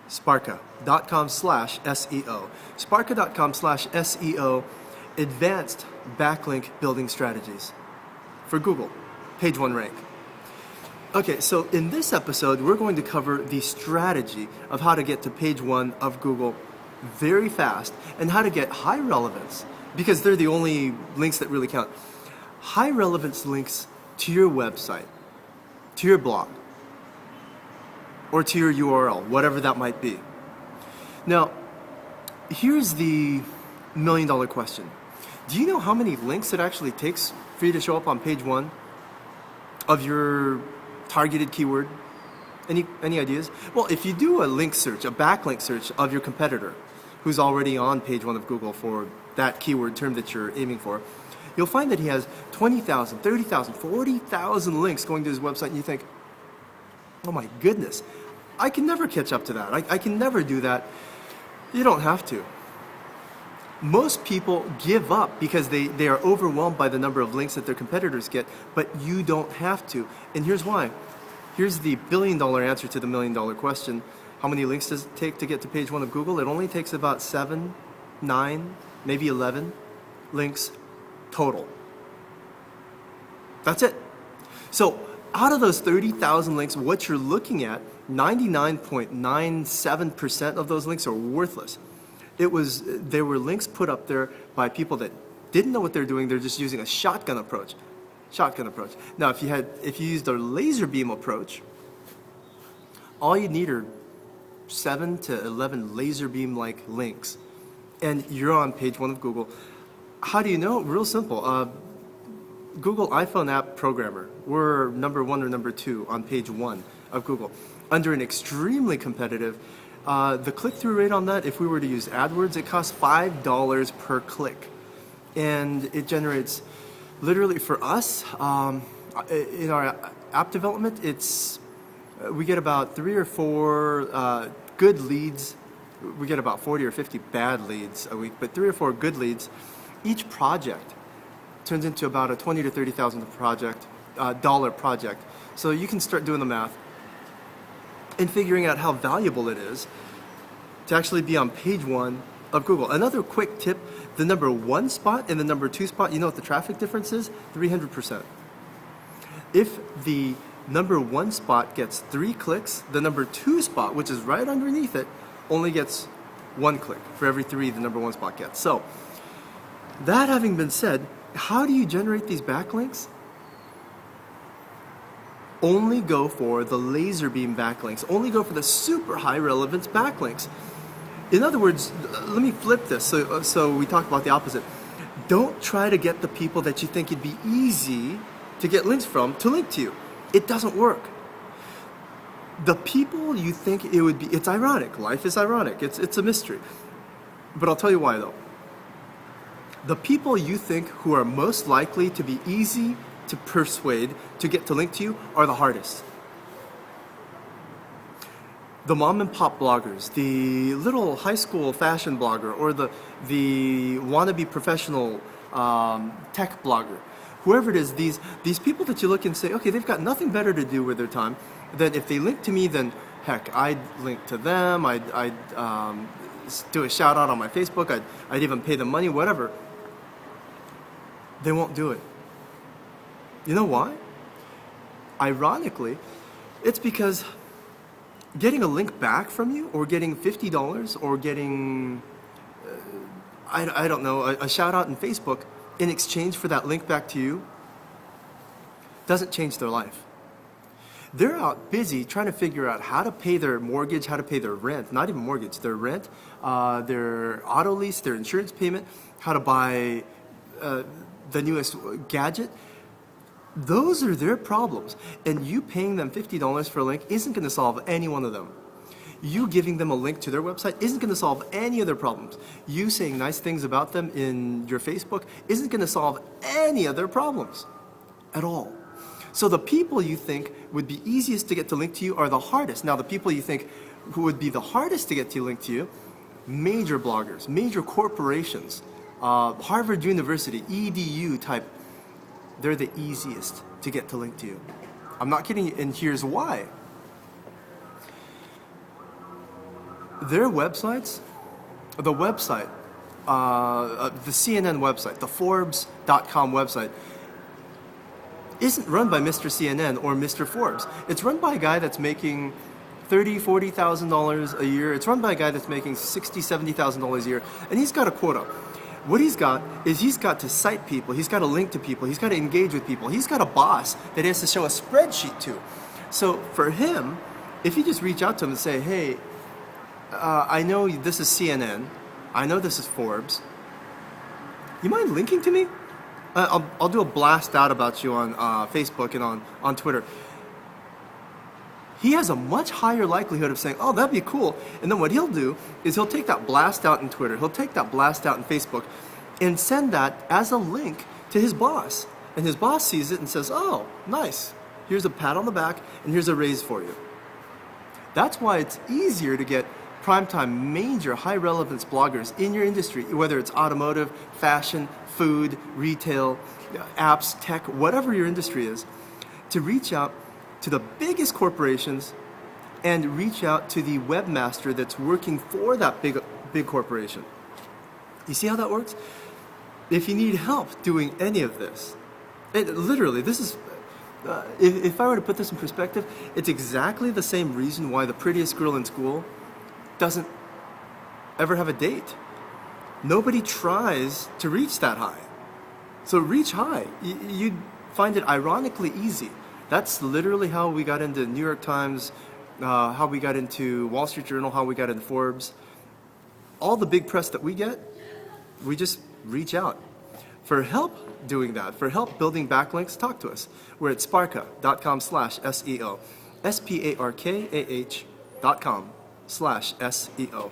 Sparka.com/SEO. Sparka.com/SEO, advanced backlink building strategies for Google, page 1 rank. Okay, so in this episode, we're going to cover the strategy of how to get to page 1 of Google very fast and how to get high relevance, because they're the only links that really count. High relevance links to your website, to your blog, or to your URL, whatever that might be. Now, here's the million-dollar question. Do you know how many links it actually takes for you to show up on page 1 of your targeted keyword? Any ideas? Well, if you do a link search, a backlink search of your competitor who's already on page 1 of Google for that keyword term that you're aiming for, you'll find that he has 20,000, 30,000, 40,000 links going to his website, and you think, oh my goodness, I can never catch up to that. I can never do that. You don't have to. Most people give up because they are overwhelmed by the number of links that their competitors get, but you don't have to. And here's why. Here's the billion-dollar answer to the million-dollar question. How many links does it take to get to page 1 of Google? It only takes about 7, 9, maybe 11 links total. That's it. So out of those 30,000 links, what you're looking at, 99.97% of those links are worthless. There were links put up there by people that didn't know what they're doing. They're just using a shotgun approach. Now, if you used a laser beam approach, all you need are 7 to 11 laser beam-like links, and you're on page 1 of Google. How do you know? Real simple. Google iPhone app programmer. We're number 1 or number 2 on page 1 of Google. Under an extremely competitive, the click-through rate on that, if we were to use AdWords, it costs $5 per click. And it generates, literally for us, in our app development, we get about 3 or 4 good leads. We get about 40 or 50 bad leads a week, but 3 or 4 good leads. Each project turns into about a $20,000 to $30,000 dollar project. So you can start doing the math and figuring out how valuable it is to actually be on page 1 of Google. Another quick tip, the number 1 spot and the number 2 spot, you know what the traffic difference is? 300%. If the number 1 spot gets 3 clicks, the number 2 spot, which is right underneath it, only gets 1 click for every 3 the number 1 spot gets. So, that having been said, how do you generate these backlinks? Only go for the laser beam backlinks. Only go for the super high relevance backlinks. In other words, let me flip this. So we talked about the opposite. Don't try to get the people that you think it'd be easy to get links from to link to you. It doesn't work. The people you think it would be, it's ironic. Life is ironic. It's a mystery. But I'll tell you why though. The people you think who are most likely to be easy to persuade to get to link to you are the hardest. The mom and pop bloggers, the little high school fashion blogger, or the wannabe professional tech blogger, whoever it is, these people that you look and say, okay, they've got nothing better to do with their time, then if they link to me, then heck, I'd link to them, I'd do a shout out on my Facebook, I'd even pay them money, whatever. They won't do it. You know why? Ironically, it's because getting a link back from you, or getting $50, or getting, I don't know, a shout out in Facebook in exchange for that link back to you, doesn't change their life. They're out busy trying to figure out how to pay their mortgage, how to pay their rent, not even mortgage, their rent, their auto lease, their insurance payment, how to buy the newest gadget. Those are their problems, and you paying them $50 for a link isn't going to solve any one of them. You giving them a link to their website isn't going to solve any of their problems. You saying nice things about them in your Facebook isn't going to solve any of their problems at all. So the people you think would be easiest to get to link to you are the hardest. Now, the people you think who would be the hardest to get to link to you, major bloggers, major corporations, Harvard University, EDU type, they're the easiest to get to link to you. I'm not kidding you, and here's why. Their websites, the website, the CNN website, the Forbes.com website, isn't run by Mr. CNN or Mr. Forbes. It's run by a guy that's making $30,000, $40,000 a year. It's run by a guy that's making $60,000, $70,000 a year, and he's got a quota. What he's got is he's got to cite people, he's got to link to people, he's got to engage with people, he's got a boss that he has to show a spreadsheet to. So for him, if you just reach out to him and say, hey, I know this is CNN, I know this is Forbes, you mind linking to me? I'll do a blast out about you on Facebook and on Twitter. He has a much higher likelihood of saying, oh, that'd be cool. And then what he'll do is he'll take that blast out in Twitter, he'll take that blast out in Facebook, and send that as a link to his boss. And his boss sees it and says, oh, nice. Here's a pat on the back, and here's a raise for you. That's why it's easier to get primetime, major, high-relevance bloggers in your industry, whether it's automotive, fashion, food, retail, apps, tech, whatever your industry is, to reach out to the biggest corporations and reach out to the webmaster that's working for that big corporation. You see how that works? If you need help doing any of this, literally, this is, if I were to put this in perspective, it's exactly the same reason why the prettiest girl in school doesn't ever have a date. Nobody tries to reach that high. So reach high. You'd find it ironically easy. That's literally how we got into New York Times, how we got into Wall Street Journal, how we got into Forbes. All the big press that we get, we just reach out. For help doing that, for help building backlinks, talk to us. We're at sparkah.com/SEO. SPARKAH.com/SEO.